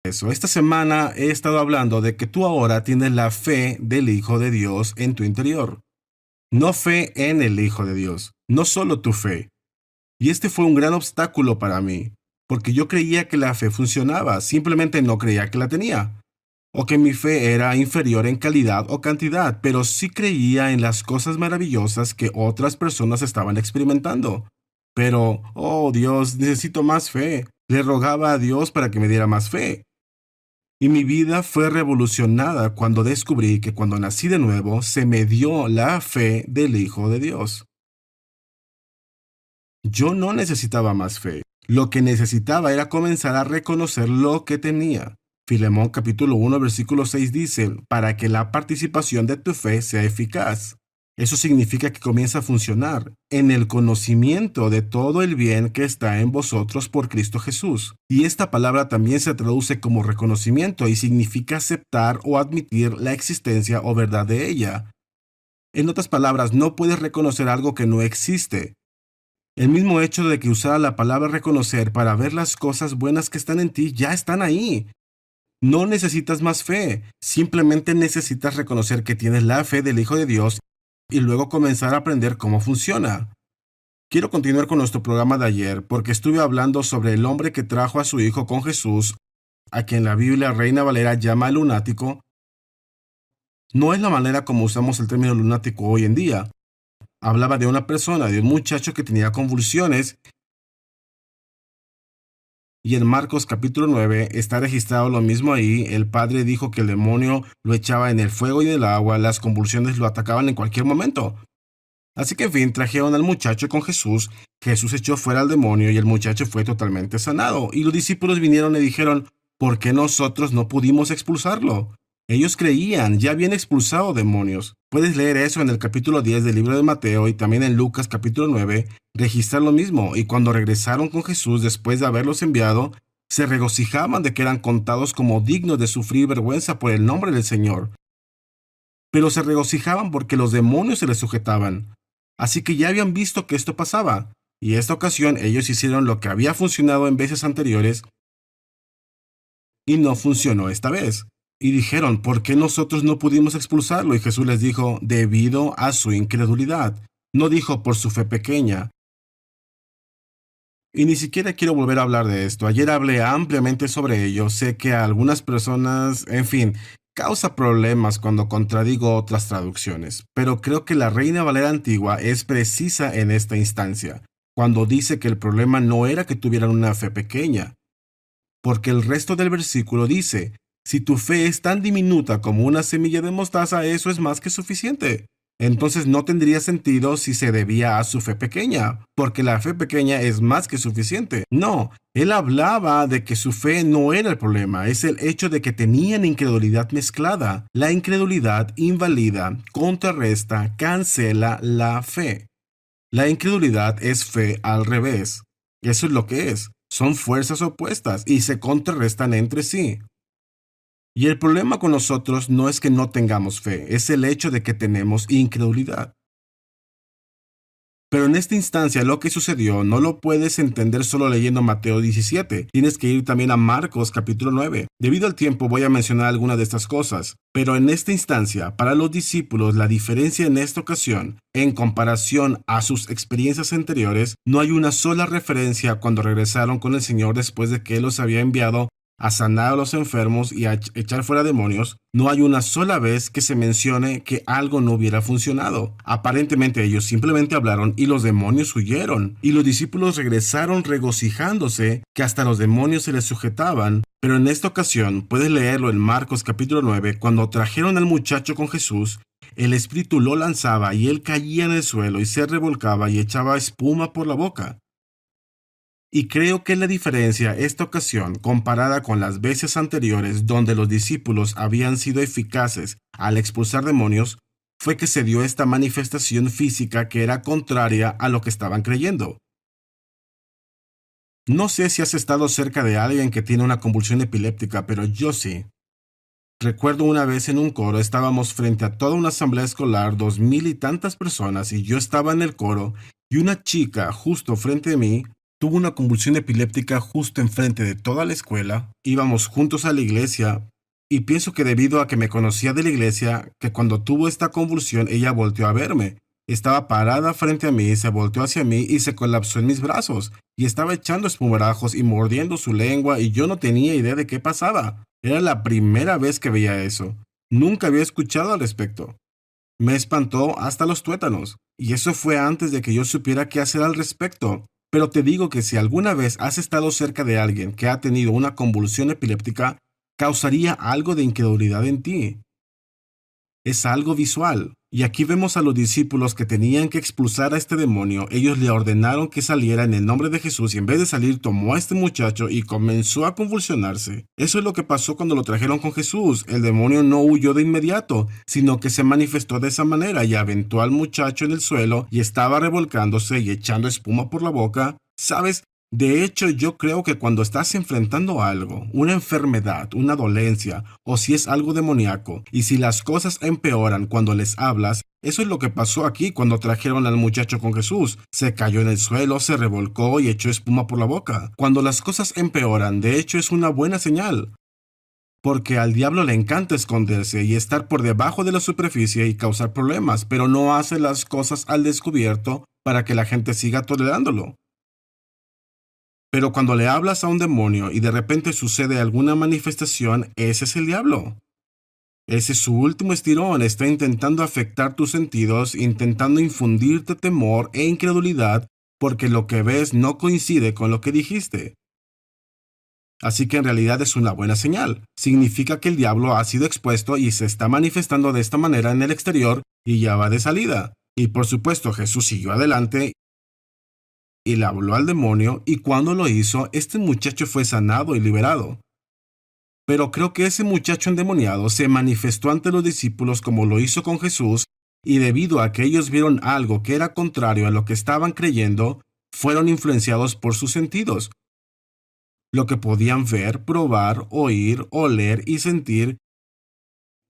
eso. Esta semana he estado hablando de que tú ahora tienes la fe del Hijo de Dios en tu interior. No fe en el Hijo de Dios, no solo tu fe. Y este fue un gran obstáculo para mí, porque yo creía que la fe funcionaba, simplemente no creía que la tenía, o que mi fe era inferior en calidad o cantidad, pero sí creía en las cosas maravillosas que otras personas estaban experimentando. Pero, oh Dios, necesito más fe. Le rogaba a Dios para que me diera más fe. Y mi vida fue revolucionada cuando descubrí que cuando nací de nuevo se me dio la fe del Hijo de Dios. Yo no necesitaba más fe. Lo que necesitaba era comenzar a reconocer lo que tenía. Filemón capítulo 1 versículo 6 dice, para que la participación de tu fe sea eficaz. Eso significa que comienza a funcionar en el conocimiento de todo el bien que está en vosotros por Cristo Jesús. Y esta palabra también se traduce como reconocimiento y significa aceptar o admitir la existencia o verdad de ella. En otras palabras, no puedes reconocer algo que no existe. El mismo hecho de que usara la palabra reconocer para ver las cosas buenas que están en ti ya están ahí. No necesitas más fe, simplemente necesitas reconocer que tienes la fe del Hijo de Dios y luego comenzar a aprender cómo funciona. Quiero continuar con nuestro programa de ayer porque estuve hablando sobre el hombre que trajo a su hijo con Jesús, a quien la Biblia Reina Valera llama lunático. No es la manera como usamos el término lunático hoy en día. Hablaba de una persona, de un muchacho que tenía convulsiones. Y en Marcos capítulo 9 está registrado lo mismo ahí. El padre dijo que el demonio lo echaba en el fuego y en el agua, las convulsiones lo atacaban en cualquier momento. Así que en fin, trajeron al muchacho con Jesús. Jesús echó fuera al demonio y el muchacho fue totalmente sanado. Y los discípulos vinieron y dijeron, ¿por qué nosotros no pudimos expulsarlo? Ellos creían, ya habían expulsado demonios. Puedes leer eso en el capítulo 10 del libro de Mateo y también en Lucas capítulo 9, registra lo mismo. Y cuando regresaron con Jesús después de haberlos enviado, se regocijaban de que eran contados como dignos de sufrir vergüenza por el nombre del Señor. Pero se regocijaban porque los demonios se les sujetaban. Así que ya habían visto que esto pasaba. Y esta ocasión ellos hicieron lo que había funcionado en veces anteriores y no funcionó esta vez. Y dijeron, ¿por qué nosotros no pudimos expulsarlo? Y Jesús les dijo, debido a su incredulidad. No dijo por su fe pequeña. Y ni siquiera quiero volver a hablar de esto. Ayer hablé ampliamente sobre ello. Sé que a algunas personas, en fin, causa problemas cuando contradigo otras traducciones. Pero creo que la Reina Valera antigua es precisa en esta instancia, cuando dice que el problema no era que tuvieran una fe pequeña. Porque el resto del versículo dice, si tu fe es tan diminuta como una semilla de mostaza, eso es más que suficiente. Entonces no tendría sentido si se debía a su fe pequeña, porque la fe pequeña es más que suficiente. No, él hablaba de que su fe no era el problema, es el hecho de que tenían incredulidad mezclada. La incredulidad invalida, contrarresta, cancela la fe. La incredulidad es fe al revés. Eso es lo que es. Son fuerzas opuestas y se contrarrestan entre sí. Y el problema con nosotros no es que no tengamos fe, es el hecho de que tenemos incredulidad. Pero en esta instancia lo que sucedió no lo puedes entender solo leyendo Mateo 17. Tienes que ir también a Marcos capítulo 9. Debido al tiempo voy a mencionar algunas de estas cosas. Pero en esta instancia, para los discípulos, la diferencia en esta ocasión, en comparación a sus experiencias anteriores, no hay una sola referencia cuando regresaron con el Señor después de que Él los había enviado a sanar a los enfermos y a echar fuera demonios. No hay una sola vez que se mencione que algo no hubiera funcionado. Aparentemente ellos simplemente hablaron y los demonios huyeron, y los discípulos regresaron regocijándose que hasta los demonios se les sujetaban. Pero en esta ocasión, puedes leerlo en Marcos capítulo 9, cuando trajeron al muchacho con Jesús, el espíritu lo lanzaba y él caía en el suelo y se revolcaba y echaba espuma por la boca. Y creo que la diferencia esta ocasión, comparada con las veces anteriores donde los discípulos habían sido eficaces al expulsar demonios, fue que se dio esta manifestación física que era contraria a lo que estaban creyendo. No sé si has estado cerca de alguien que tiene una convulsión epiléptica, pero yo sí. Recuerdo una vez en un coro estábamos frente a toda una asamblea escolar, 2000 y tantas personas, y yo estaba en el coro, y una chica justo frente a mí tuvo una convulsión epiléptica justo enfrente de toda la escuela. Íbamos juntos a la iglesia y pienso que debido a que me conocía de la iglesia, que cuando tuvo esta convulsión ella volteó a verme. Estaba parada frente a mí, se volteó hacia mí y se colapsó en mis brazos, y estaba echando espumarajos y mordiendo su lengua y yo no tenía idea de qué pasaba. Era la primera vez que veía eso. Nunca había escuchado al respecto. Me espantó hasta los tuétanos, y eso fue antes de que yo supiera qué hacer al respecto. Pero te digo que si alguna vez has estado cerca de alguien que ha tenido una convulsión epiléptica, causaría algo de incredulidad en ti. Es algo visual. Y aquí vemos a los discípulos que tenían que expulsar a este demonio. Ellos le ordenaron que saliera en el nombre de Jesús y en vez de salir tomó a este muchacho y comenzó a convulsionarse. Eso es lo que pasó cuando lo trajeron con Jesús. El demonio no huyó de inmediato, sino que se manifestó de esa manera y aventó al muchacho en el suelo y estaba revolcándose y echando espuma por la boca. ¿Sabes? De hecho, yo creo que cuando estás enfrentando algo, una enfermedad, una dolencia, o si es algo demoníaco, y si las cosas empeoran cuando les hablas, eso es lo que pasó aquí cuando trajeron al muchacho con Jesús. Se cayó en el suelo, se revolcó y echó espuma por la boca. Cuando las cosas empeoran, de hecho es una buena señal. Porque al diablo le encanta esconderse y estar por debajo de la superficie y causar problemas, pero no hace las cosas al descubierto para que la gente siga tolerándolo. Pero cuando le hablas a un demonio y de repente sucede alguna manifestación, ese es el diablo. Ese es su último estirón, está intentando afectar tus sentidos, intentando infundirte temor e incredulidad porque lo que ves no coincide con lo que dijiste. Así que en realidad es una buena señal. Significa que el diablo ha sido expuesto y se está manifestando de esta manera en el exterior y ya va de salida. Y por supuesto Jesús siguió adelante y le habló al demonio, y cuando lo hizo, este muchacho fue sanado y liberado. Pero creo que ese muchacho endemoniado se manifestó ante los discípulos como lo hizo con Jesús, y debido a que ellos vieron algo que era contrario a lo que estaban creyendo, fueron influenciados por sus sentidos. Lo que podían ver, probar, oír, oler y sentir,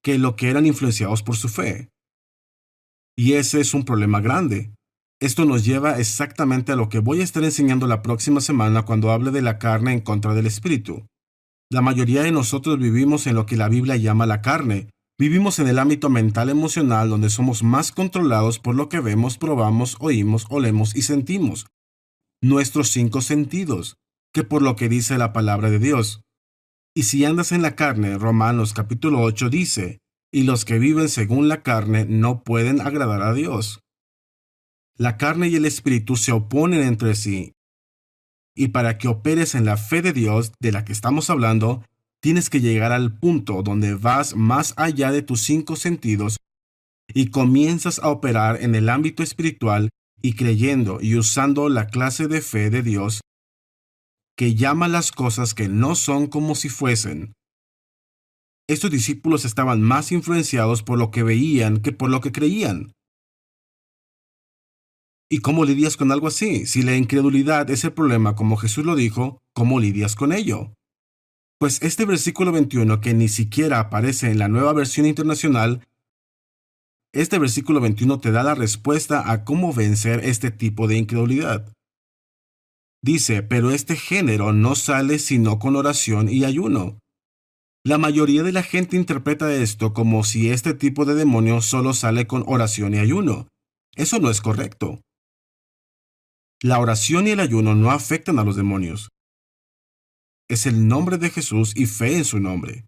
que lo que eran influenciados por su fe. Y ese es un problema grande. Esto nos lleva exactamente a lo que voy a estar enseñando la próxima semana cuando hable de la carne en contra del espíritu. La mayoría de nosotros vivimos en lo que la Biblia llama la carne. Vivimos en el ámbito mental emocional donde somos más controlados por lo que vemos, probamos, oímos, olemos y sentimos. Nuestros 5 sentidos, que por lo que dice la palabra de Dios. Y si andas en la carne, Romanos capítulo 8 dice, y los que viven según la carne no pueden agradar a Dios. La carne y el espíritu se oponen entre sí, y para que operes en la fe de Dios de la que estamos hablando, tienes que llegar al punto donde vas más allá de tus 5 sentidos y comienzas a operar en el ámbito espiritual y creyendo y usando la clase de fe de Dios que llama las cosas que no son como si fuesen. Estos discípulos estaban más influenciados por lo que veían que por lo que creían. ¿Y cómo lidias con algo así? Si la incredulidad es el problema, como Jesús lo dijo, ¿cómo lidias con ello? Pues este versículo 21, que ni siquiera aparece en la Nueva Versión Internacional, este versículo 21 te da la respuesta a cómo vencer este tipo de incredulidad. Dice, pero este género no sale sino con oración y ayuno. La mayoría de la gente interpreta esto como si este tipo de demonio solo sale con oración y ayuno. Eso no es correcto. La oración y el ayuno no afectan a los demonios. Es el nombre de Jesús y fe en su nombre.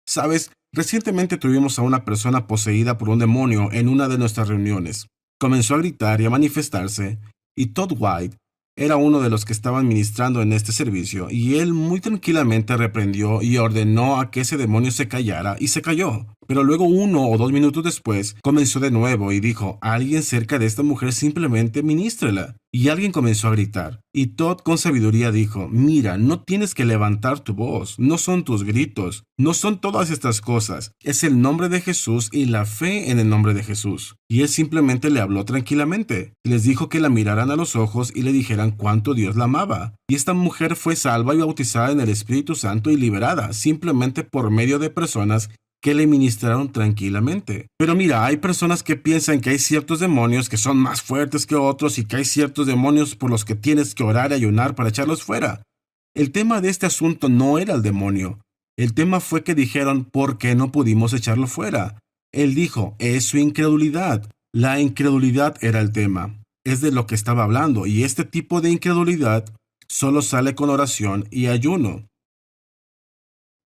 ¿Sabes? Recientemente tuvimos a una persona poseída por un demonio en una de nuestras reuniones. Comenzó a gritar y a manifestarse, y Todd White era uno de los que estaban ministrando en este servicio, y él muy tranquilamente reprendió y ordenó a que ese demonio se callara, y se calló. Pero luego 1 o 2 minutos después, comenzó de nuevo y dijo, alguien cerca de esta mujer simplemente ministrela. Y alguien comenzó a gritar. Y Todd con sabiduría dijo, mira, no tienes que levantar tu voz, no son tus gritos, no son todas estas cosas, es el nombre de Jesús y la fe en el nombre de Jesús. Y él simplemente le habló tranquilamente. Les dijo que la miraran a los ojos y le dijeran cuánto Dios la amaba. Y esta mujer fue salva y bautizada en el Espíritu Santo y liberada, simplemente por medio de personas que le ministraron tranquilamente. Pero mira, hay personas que piensan que hay ciertos demonios que son más fuertes que otros y que hay ciertos demonios por los que tienes que orar y ayunar para echarlos fuera. El tema de este asunto no era el demonio. El tema fue que dijeron, ¿por qué no pudimos echarlo fuera? Él dijo, es su incredulidad. La incredulidad era el tema. Es de lo que estaba hablando, y este tipo de incredulidad solo sale con oración y ayuno.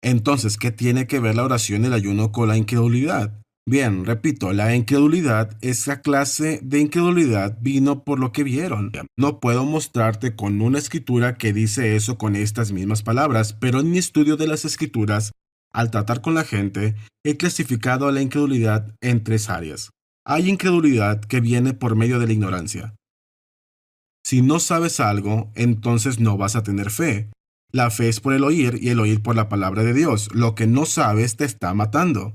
Entonces, ¿qué tiene que ver la oración y el ayuno con la incredulidad? Bien, repito, la incredulidad, esa clase de incredulidad vino por lo que vieron. No puedo mostrarte con una escritura que dice eso con estas mismas palabras, pero en mi estudio de las escrituras, al tratar con la gente, he clasificado a la incredulidad en tres áreas. Hay incredulidad que viene por medio de la ignorancia. Si no sabes algo, entonces no vas a tener fe. La fe es por el oír y el oír por la palabra de Dios. Lo que no sabes te está matando.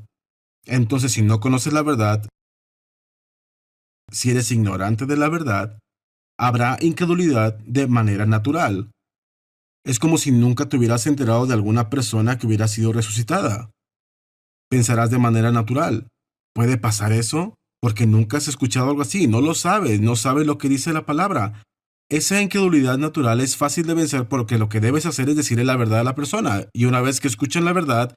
Entonces, si no conoces la verdad, si eres ignorante de la verdad, habrá incredulidad de manera natural. Es como si nunca te hubieras enterado de alguna persona que hubiera sido resucitada. Pensarás de manera natural. ¿Puede pasar eso? Porque nunca has escuchado algo así, no lo sabes, no sabes lo que dice la palabra. Esa incredulidad natural es fácil de vencer porque lo que debes hacer es decirle la verdad a la persona. Y una vez que escuchan la verdad,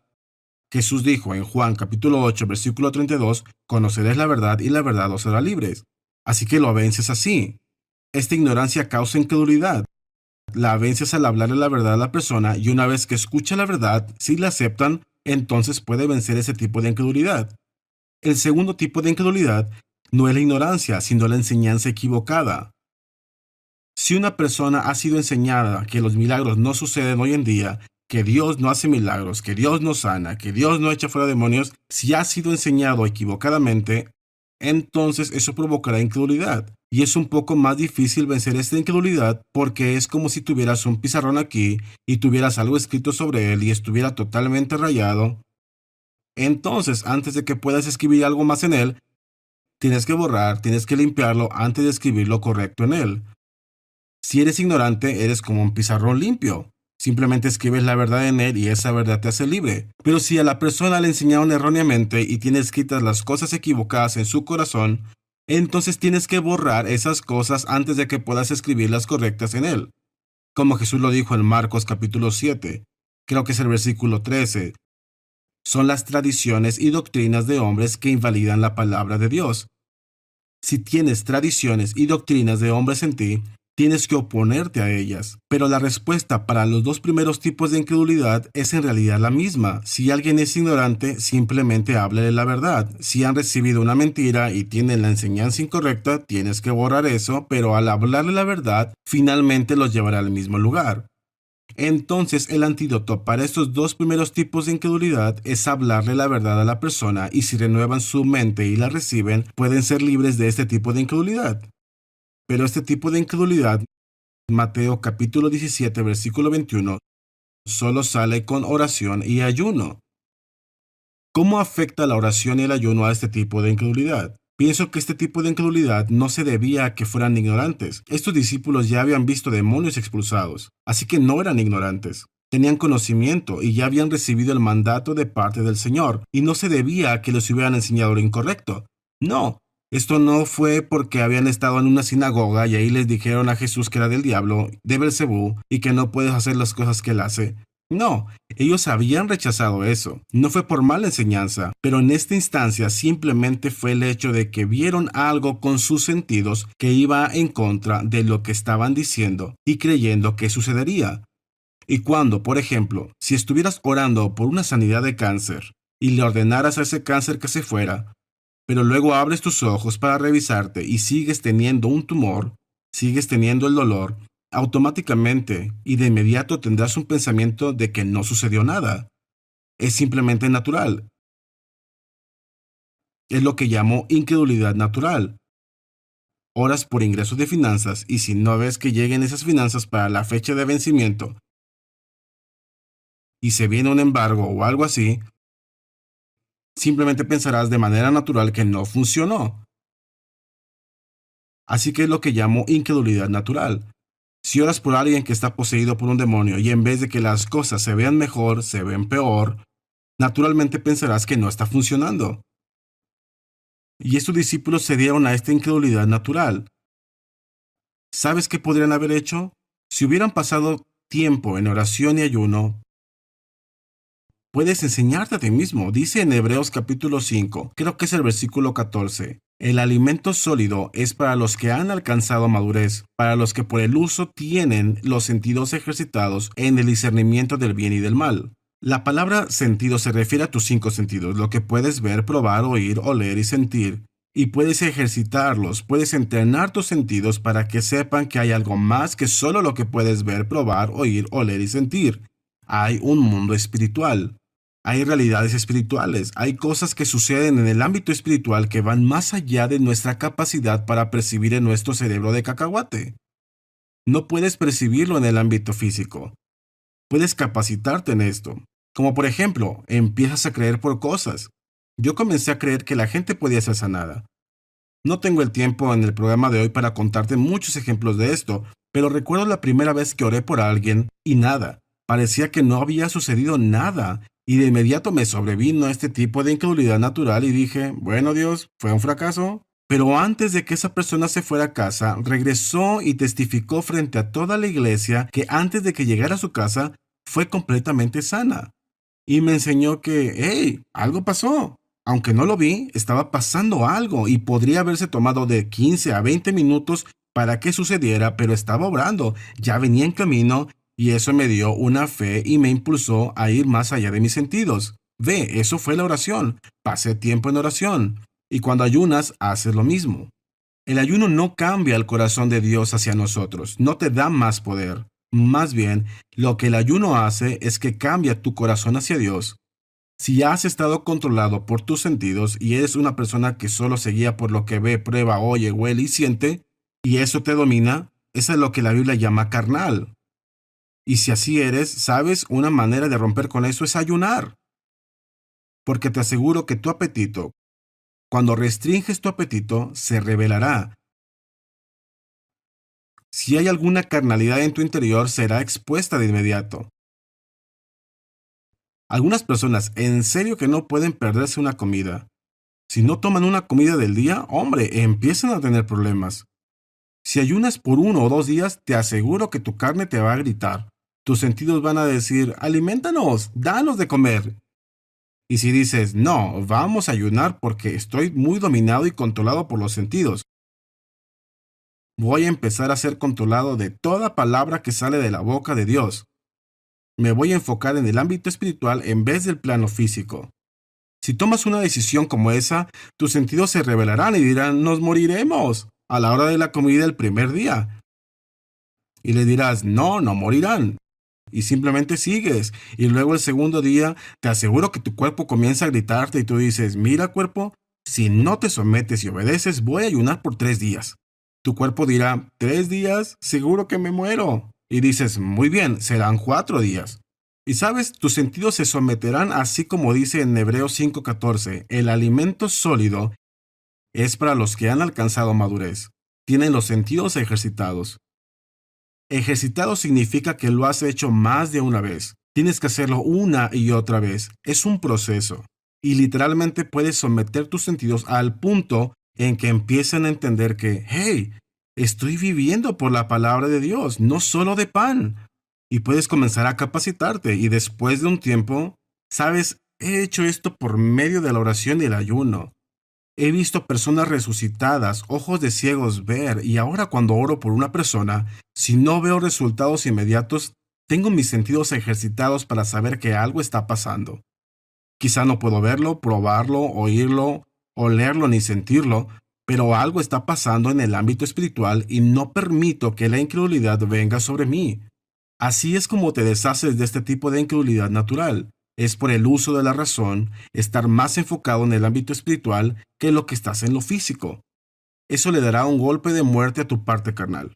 Jesús dijo en Juan capítulo 8, versículo 32, conoceréis la verdad y la verdad os hará libres. Así que lo vences así. Esta ignorancia causa incredulidad. La vences al hablarle la verdad a la persona y una vez que escucha la verdad, si la aceptan, entonces puede vencer ese tipo de incredulidad. El segundo tipo de incredulidad no es la ignorancia, sino la enseñanza equivocada. Si una persona ha sido enseñada que los milagros no suceden hoy en día, que Dios no hace milagros, que Dios no sana, que Dios no echa fuera demonios, si ha sido enseñado equivocadamente, entonces eso provocará incredulidad. Y es un poco más difícil vencer esta incredulidad porque es como si tuvieras un pizarrón aquí y tuvieras algo escrito sobre él y estuviera totalmente rayado. Entonces, antes de que puedas escribir algo más en él, tienes que borrar, tienes que limpiarlo antes de escribir lo correcto en él. Si eres ignorante, eres como un pizarrón limpio. Simplemente escribes la verdad en él y esa verdad te hace libre. Pero si a la persona le enseñaron erróneamente y tiene escritas las cosas equivocadas en su corazón, entonces tienes que borrar esas cosas antes de que puedas escribir las correctas en él. Como Jesús lo dijo en Marcos capítulo 7, creo que es el versículo 13. Son las tradiciones y doctrinas de hombres que invalidan la palabra de Dios. Si tienes tradiciones y doctrinas de hombres en ti, tienes que oponerte a ellas. Pero la respuesta para los dos primeros tipos de incredulidad es en realidad la misma. Si alguien es ignorante, simplemente háblale la verdad. Si han recibido una mentira y tienen la enseñanza incorrecta, tienes que borrar eso, pero al hablarle la verdad, finalmente los llevará al mismo lugar. Entonces, el antídoto para estos dos primeros tipos de incredulidad es hablarle la verdad a la persona y si renuevan su mente y la reciben, pueden ser libres de este tipo de incredulidad. Pero este tipo de incredulidad, Mateo capítulo 17, versículo 21, solo sale con oración y ayuno. ¿Cómo afecta la oración y el ayuno a este tipo de incredulidad? Pienso que este tipo de incredulidad no se debía a que fueran ignorantes. Estos discípulos ya habían visto demonios expulsados, así que no eran ignorantes. Tenían conocimiento y ya habían recibido el mandato de parte del Señor, y no se debía a que les hubieran enseñado lo incorrecto. No, esto no fue porque habían estado en una sinagoga y ahí les dijeron a Jesús que era del diablo, de Belcebú, y que no puedes hacer las cosas que él hace. No, ellos habían rechazado eso. No fue por mala enseñanza, pero en esta instancia simplemente fue el hecho de que vieron algo con sus sentidos que iba en contra de lo que estaban diciendo y creyendo que sucedería. Y cuando, por ejemplo, si estuvieras orando por una sanidad de cáncer y le ordenaras a ese cáncer que se fuera, pero luego abres tus ojos para revisarte y sigues teniendo un tumor, sigues teniendo el dolor, automáticamente y de inmediato tendrás un pensamiento de que no sucedió nada. Es simplemente natural. Es lo que llamo incredulidad natural. Oras por ingresos de finanzas y si no ves que lleguen esas finanzas para la fecha de vencimiento y se viene un embargo o algo así, simplemente pensarás de manera natural que no funcionó. Así que es lo que llamo incredulidad natural. Si oras por alguien que está poseído por un demonio y en vez de que las cosas se vean mejor, se ven peor, naturalmente pensarás que no está funcionando. Y estos discípulos se dieron a esta incredulidad natural. ¿Sabes qué podrían haber hecho? Si hubieran pasado tiempo en oración y ayuno, puedes enseñarte a ti mismo. Dice en Hebreos capítulo 5, creo que es el versículo 14. El alimento sólido es para los que han alcanzado madurez, para los que por el uso tienen los sentidos ejercitados en el discernimiento del bien y del mal. La palabra sentido se refiere a tus 5 sentidos, lo que puedes ver, probar, oír, oler y sentir. Y puedes ejercitarlos, puedes entrenar tus sentidos para que sepan que hay algo más que solo lo que puedes ver, probar, oír, oler y sentir. Hay un mundo espiritual. Hay realidades espirituales, hay cosas que suceden en el ámbito espiritual que van más allá de nuestra capacidad para percibir en nuestro cerebro de cacahuate. No puedes percibirlo en el ámbito físico. Puedes capacitarte en esto. Como por ejemplo, empiezas a creer por cosas. Yo comencé a creer que la gente podía ser sanada. No tengo el tiempo en el programa de hoy para contarte muchos ejemplos de esto, pero recuerdo la primera vez que oré por alguien y nada. Parecía que no había sucedido nada. Y de inmediato me sobrevino este tipo de incredulidad natural y dije, bueno Dios, fue un fracaso. Pero antes de que esa persona se fuera a casa, regresó y testificó frente a toda la iglesia que antes de que llegara a su casa, fue completamente sana. Y me enseñó que, hey, algo pasó. Aunque no lo vi, estaba pasando algo y podría haberse tomado de 15 a 20 minutos para que sucediera, pero estaba obrando, ya venía en camino y eso me dio una fe y me impulsó a ir más allá de mis sentidos. Ve, eso fue la oración. Pasé tiempo en oración. Y cuando ayunas, haces lo mismo. El ayuno no cambia el corazón de Dios hacia nosotros, no te da más poder. Más bien, lo que el ayuno hace es que cambia tu corazón hacia Dios. Si ya has estado controlado por tus sentidos y eres una persona que solo se guía por lo que ve, prueba, oye, huele y siente, y eso te domina, eso es lo que la Biblia llama carnal. Y si así eres, sabes, una manera de romper con eso es ayunar. Porque te aseguro que tu apetito, cuando restringes tu apetito, se revelará. Si hay alguna carnalidad en tu interior, será expuesta de inmediato. Algunas personas en serio que no pueden perderse una comida. Si no toman una comida del día, hombre, empiezan a tener problemas. Si ayunas por 1 o 2 días, te aseguro que tu carne te va a gritar. Tus sentidos van a decir, alimentanos, danos de comer. Y si dices, no, vamos a ayunar porque estoy muy dominado y controlado por los sentidos. Voy a empezar a ser controlado de toda palabra que sale de la boca de Dios. Me voy a enfocar en el ámbito espiritual en vez del plano físico. Si tomas una decisión como esa, tus sentidos se rebelarán y dirán, nos moriremos a la hora de la comida el primer día. Y le dirás, no, no morirán. Y simplemente sigues. Y luego el segundo día, te aseguro que tu cuerpo comienza a gritarte y tú dices, mira cuerpo, si no te sometes y obedeces, voy a ayunar por 3 días. Tu cuerpo dirá, 3 días, seguro que me muero. Y dices, muy bien, serán 4 días. Y sabes, tus sentidos se someterán así como dice en Hebreos 5:14, el alimento sólido es para los que han alcanzado madurez. Tienen los sentidos ejercitados. Ejercitado significa que lo has hecho más de una vez. Tienes que hacerlo una y otra vez. Es un proceso. Y literalmente puedes someter tus sentidos al punto en que empiezan a entender que, hey, estoy viviendo por la palabra de Dios, no solo de pan. Y puedes comenzar a capacitarte y después de un tiempo, sabes, he hecho esto por medio de la oración y el ayuno. He visto personas resucitadas, ojos de ciegos ver, y ahora cuando oro por una persona, si no veo resultados inmediatos, tengo mis sentidos ejercitados para saber que algo está pasando. Quizá no puedo verlo, probarlo, oírlo, olerlo ni sentirlo, pero algo está pasando en el ámbito espiritual y no permito que la incredulidad venga sobre mí. Así es como te deshaces de este tipo de incredulidad natural. Es por el uso de la razón, estar más enfocado en el ámbito espiritual que lo que estás en lo físico. Eso le dará un golpe de muerte a tu parte carnal.